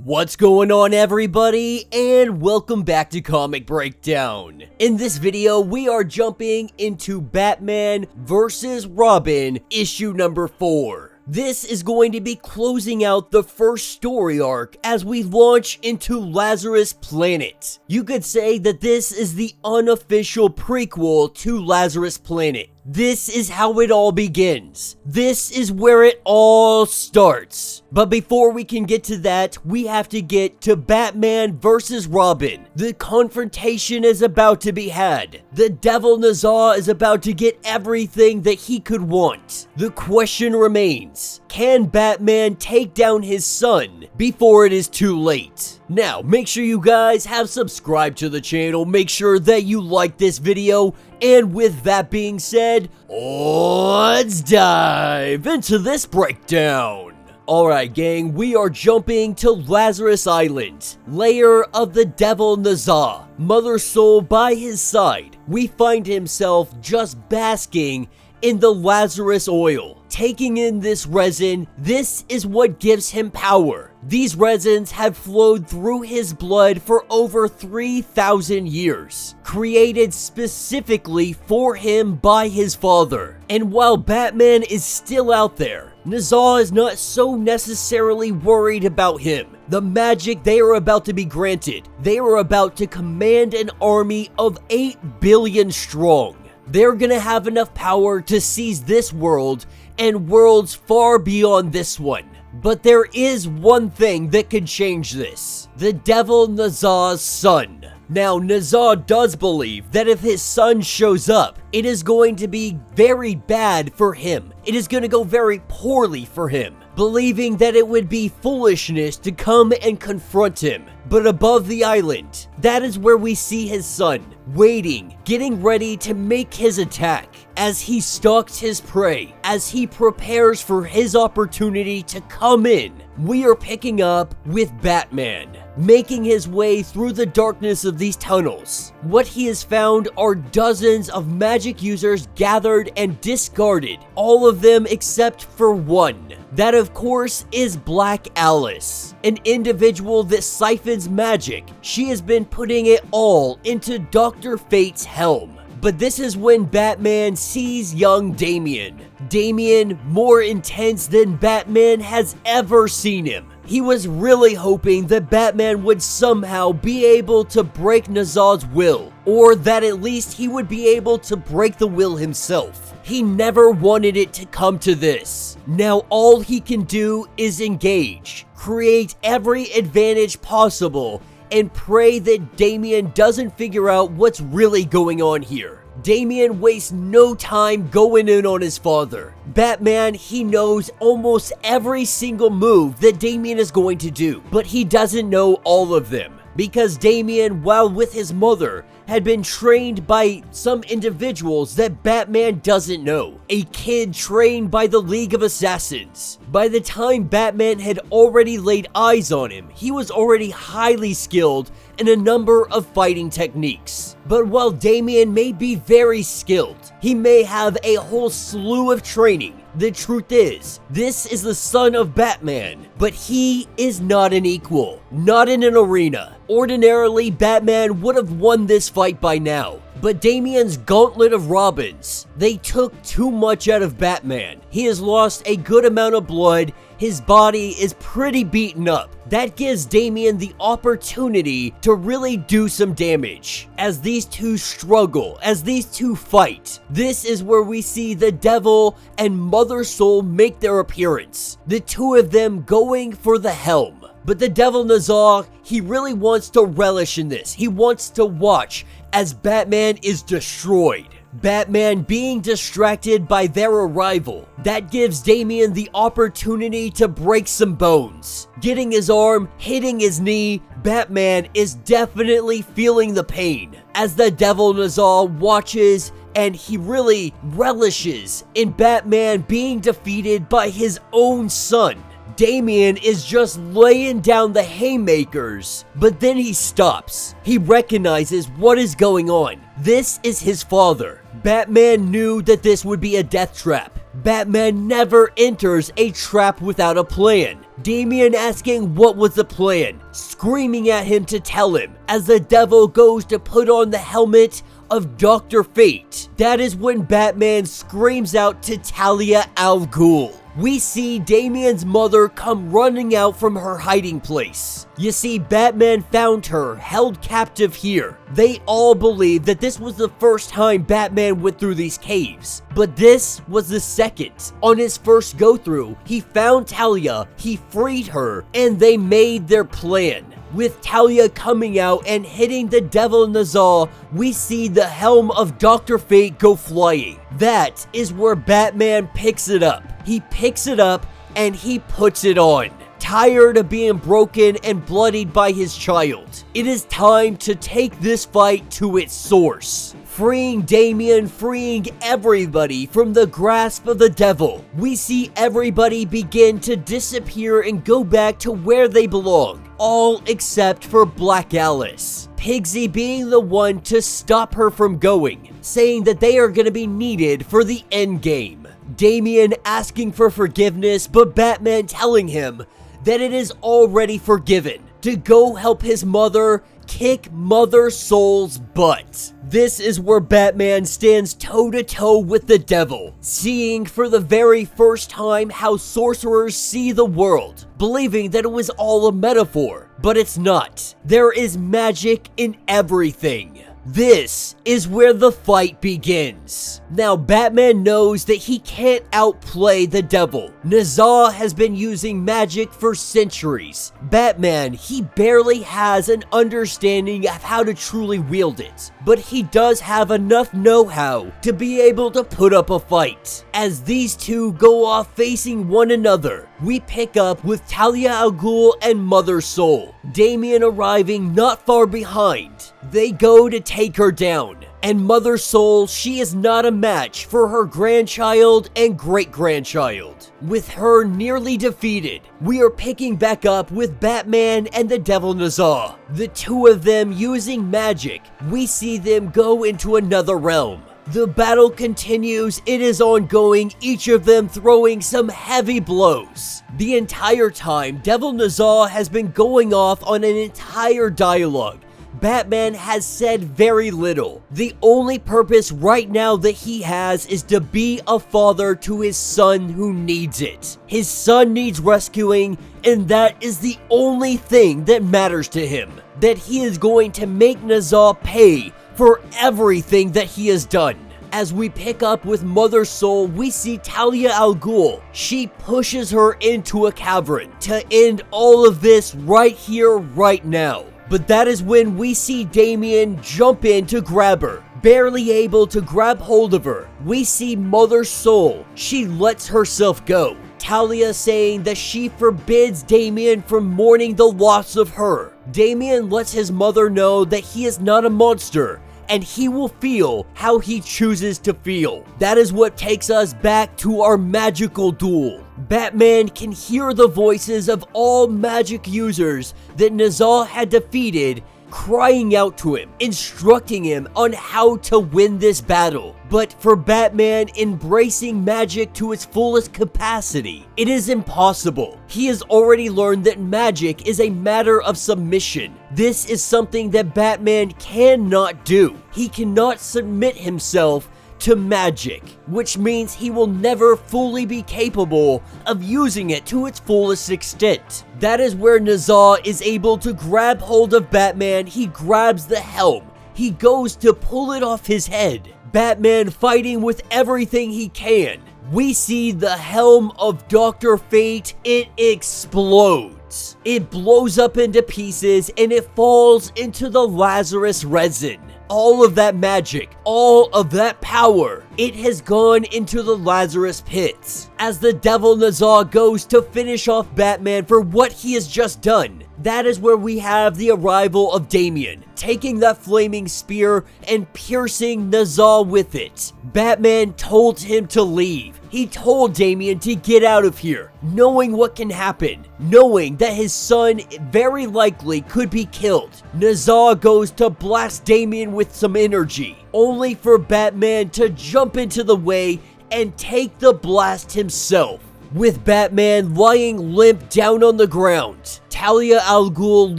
What's going on, everybody, and welcome back to Comic Breakdown. In this video, we are jumping into Batman vs. Robin issue number 4. This is going to be closing out the first story arc as we launch into Lazarus Planet. You could say that this is the unofficial prequel to Lazarus Planet. This is how it all begins. This is where it all starts. But before we can get to that, we have to get to Batman vs. Robin. The confrontation is about to be had. The Devil Nezha is about to get everything that he could want. The question remains, can Batman take down his son before it is too late? Now, make sure you guys have subscribed to the channel, make sure that you like this video, and with that being said, let's dive into this breakdown. Alright gang, we are jumping to Lazarus Island, lair of the Devil Nezha. Mother Soul by his side, we find himself just basking in the Lazarus oil. Taking in this resin, this is what gives him power. These resins have flowed through his blood for over 3,000 years, created specifically for him by his father. And while Batman is still out there, Nezha is not so necessarily worried about him. The magic they are about to be granted, they are about to command an army of 8 billion strong. They're gonna have enough power to seize this world and worlds far beyond this one. But there is one thing that could change this: the Devil Nezha's son. Now, Nezha does believe that if his son shows up, it is going to be very bad for him. It is going to go very poorly for him, believing that it would be foolishness to come and confront him. But above the island, that is where we see his son, waiting, getting ready to make his attack, as he stalks his prey, as he prepares for his opportunity to come in. We are picking up with Batman, making his way through the darkness of these tunnels. What he has found are dozens of magic users gathered and discarded, all of them except for one. That, of course, is Black Alice, an individual that siphons magic. She has been putting it all into Dr. Fate's helm. But this is when Batman sees young Damian. Damian, more intense than Batman has ever seen him. He was really hoping that Batman would somehow be able to break Nezha's will, or that at least he would be able to break the will himself. He never wanted it to come to this. Now all he can do is engage, create every advantage possible, and pray that Damian doesn't figure out what's really going on here. Damian wastes no time going in on his father. Batman, he knows almost every single move that Damian is going to do, but he doesn't know all of them. Because Damian, while with his mother, had been trained by some individuals that Batman doesn't know. A kid trained by the League of Assassins. By the time Batman had already laid eyes on him, he was already highly skilled in a number of fighting techniques. But while Damian may be very skilled, he may have a whole slew of training. The truth is, this is the son of Batman, but he is not an equal, not in an arena. Ordinarily, Batman would have won this fight by now, but Damian's gauntlet of Robins, they took too much out of Batman. He has lost a good amount of blood, his body is pretty beaten up. That gives Damian the opportunity to really do some damage. As these two struggle, as these two fight, this is where we see the Devil and Mother Soul make their appearance. The two of them going for the helm. But the Devil Nezha, he really wants to relish in this. He wants to watch as Batman is destroyed. Batman being distracted by their arrival. That gives Damian the opportunity to break some bones. Getting his arm, hitting his knee, Batman is definitely feeling the pain. As the Devil Nezha watches, and he really relishes in Batman being defeated by his own son. Damian is just laying down the haymakers, but then he stops. He recognizes what is going on. This is his father. Batman knew that this would be a death trap. Batman never enters a trap without a plan. Damian asking what was the plan, screaming at him to tell him, as the devil goes to put on the helmet of Dr. Fate. That is when Batman screams out to Talia al Ghul. We see Damian's mother come running out from her hiding place. You see, Batman found her held captive here. They all believe that this was the first time Batman went through these caves, but this was the second. On his first go-through, he found Talia, he freed her, and they made their plan. With Talia coming out and hitting the Devil Nezha, we see the helm of Dr. Fate go flying. That is where Batman picks it up. He picks it up and he puts it on. Tired of being broken and bloodied by his child, it is time to take this fight to its source. Freeing Damian, freeing everybody from the grasp of the devil. We see everybody begin to disappear and go back to where they belong. All except for Black Alice. Pigsy being the one to stop her from going, saying that they are going to be needed for the endgame. Damian asking for forgiveness, but Batman telling him that it is already forgiven, to go help his mother kick Mother Soul's butt. This is where Batman stands toe-to-toe with the devil, seeing for the very first time how sorcerers see the world, believing that it was all a metaphor, but it's not. There is magic in everything. This is where the fight begins. Now, Batman knows that he can't outplay the devil. Nezha has been using magic for centuries. Batman, he barely has an understanding of how to truly wield it, but he does have enough know-how to be able to put up a fight. As these two go off facing one another, we pick up with Talia al Ghul and Mother Soul. Damian arriving not far behind. They go to take her down. And Mother Soul, she is not a match for her grandchild and great-grandchild. With her nearly defeated, we are picking back up with Batman and the Devil Nezha. The two of them using magic, we see them go into another realm. The battle continues, it is ongoing, each of them throwing some heavy blows. The entire time, Devil Nezha has been going off on an entire dialogue. Batman has said very little. The only purpose right now that he has is to be a father to his son who needs it. His son needs rescuing, and that is the only thing that matters to him. That he is going to make Nezha pay for everything that he has done. As we pick up with Mother Soul, we see Talia al Ghul. She pushes her into a cavern to end all of this right here, right now. But that is when we see Damian jump in to grab her. Barely able to grab hold of her, we see Mother Soul. She lets herself go. Talia saying that she forbids Damian from mourning the loss of her. Damian lets his mother know that he is not a monster, and he will feel how he chooses to feel. That is what takes us back to our magical duel. Batman can hear the voices of all magic users that Nezha had defeated crying out to him, instructing him on how to win this battle. But for Batman embracing magic to its fullest capacity, it is impossible. He has already learned that magic is a matter of submission. This is something that Batman cannot do. He cannot submit himself to magic, which means he will never fully be capable of using it to its fullest extent. That is where Nezha is able to grab hold of Batman. He grabs the helm. He goes to pull it off his head. Batman fighting with everything he can. We see the helm of Dr. Fate. It explodes. It blows up into pieces and it falls into the Lazarus resin. All of that magic, all of that power, it has gone into the Lazarus pits. As the Devil Nezha goes to finish off Batman for what he has just done, that is where we have the arrival of Damian, taking that flaming spear and piercing Nezha with it. Batman told him to leave. He told Damian to get out of here, knowing what can happen, knowing that his son very likely could be killed. Nezha goes to blast Damian with some energy, only for Batman to jump into the way and take the blast himself. With Batman lying limp down on the ground, Talia al Ghul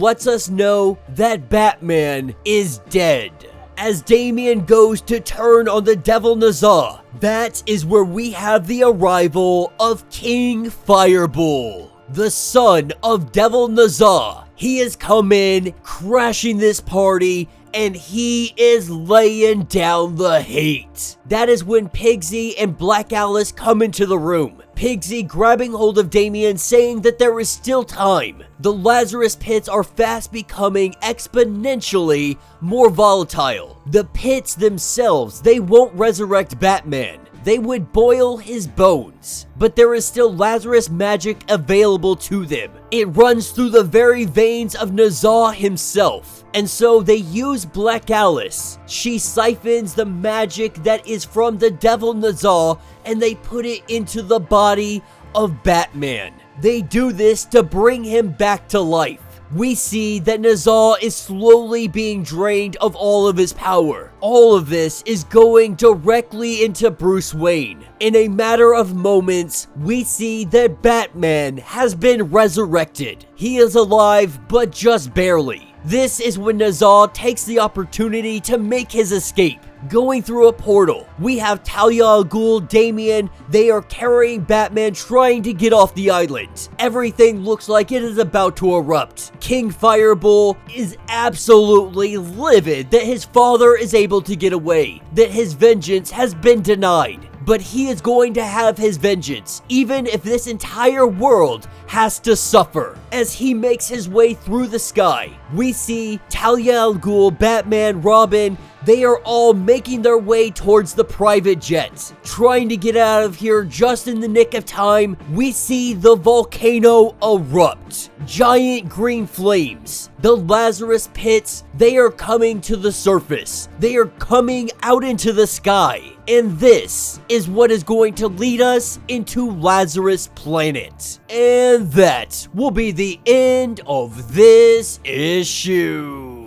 lets us know that Batman is dead. As Damian goes to turn on the Devil Nezha, that is where we have the arrival of King Fireball, the son of Devil Nezha. He has come in, crashing this party, and he is laying down the hate. That is when Pigsy and Black Alice come into the room. Pigsy grabbing hold of Damian, saying that there is still time. The Lazarus pits are fast becoming exponentially more volatile. The pits themselves, they won't resurrect Batman. They would boil his bones, but there is still Lazarus magic available to them. It runs through the very veins of Nezha himself, and so they use Black Alice. She siphons the magic that is from the Devil Nezha and they put it into the body of Batman. They do this to bring him back to life. We see that Nezha is slowly being drained of all of his power. All of this is going directly into Bruce Wayne. In a matter of moments, we see that Batman has been resurrected. He is alive, but just barely. This is when Nezha takes the opportunity to make his escape. Going through a portal, we have Talia al Ghul, Damian, they are carrying Batman trying to get off the island. Everything looks like it is about to erupt. King Fireball is absolutely livid that his father is able to get away, that his vengeance has been denied. But he is going to have his vengeance, even if this entire world has to suffer. As he makes his way through the sky, we see Talia al Ghul, Batman, Robin, they are all making their way towards the private jet. Trying to get out of here just in the nick of time, we see the volcano erupt. Giant green flames. The Lazarus pits, they are coming to the surface. They are coming out into the sky. And this is what is going to lead us into Lazarus Planet. And that will be the end of this issue.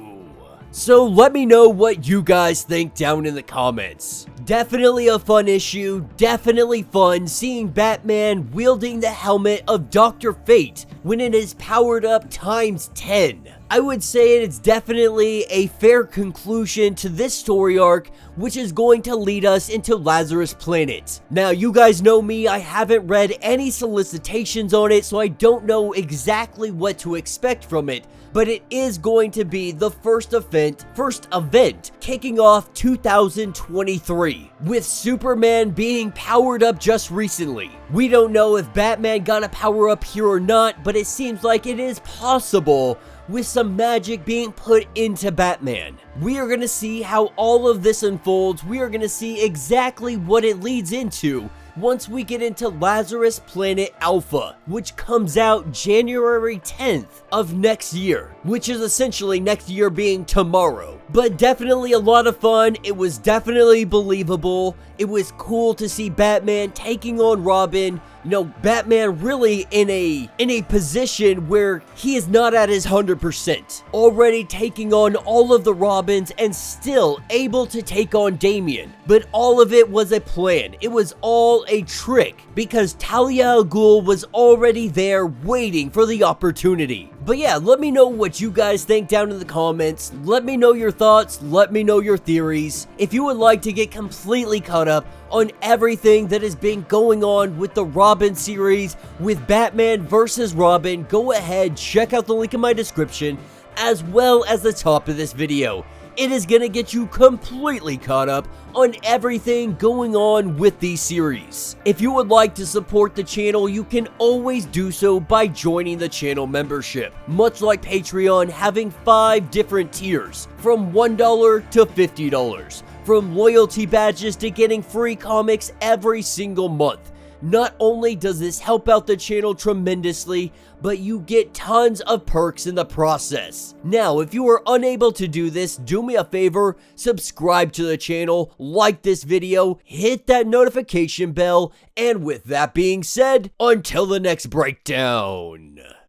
So let me know what you guys think down in the comments. Definitely a fun issue, definitely fun seeing Batman wielding the helmet of Dr. Fate when it is powered up times 10. I would say it's definitely a fair conclusion to this story arc, which is going to lead us into Lazarus Planet. Now, you guys know me, I haven't read any solicitations on it, so I don't know exactly what to expect from it, but it is going to be the first event kicking off 2023, with Superman being powered up just recently. We don't know if Batman got a power up here or not, but it seems like it is possible with some magic being put into Batman. We are going to see how all of this unfolds. We are going to see exactly what it leads into once we get into Lazarus Planet Alpha, which comes out January 10th of next year, which is essentially next year being tomorrow. But definitely a lot of fun. It was definitely believable. It was cool to see Batman taking on Robin. You know, Batman really in a position where he is not at his 100%. Already taking on all of the Robins and still able to take on Damian. But all of it was a plan. It was all a trick because Talia al Ghul was already there waiting for the opportunity. But yeah, let me know what you guys think down in the comments. Let me know your thoughts. Let me know your theories. If you would like to get completely caught up on everything that has been going on with the Robin series, with Batman vs. Robin, go ahead, check out the link in my description, as well as the top of this video. It is going to get you completely caught up on everything going on with these series. If you would like to support the channel, you can always do so by joining the channel membership. Much like Patreon, having 5 different tiers, from $1 to $50. From loyalty badges to getting free comics every single month. Not only does this help out the channel tremendously, but you get tons of perks in the process. Now, if you are unable to do this, do me a favor, subscribe to the channel, like this video, hit that notification bell, and with that being said, until the next breakdown.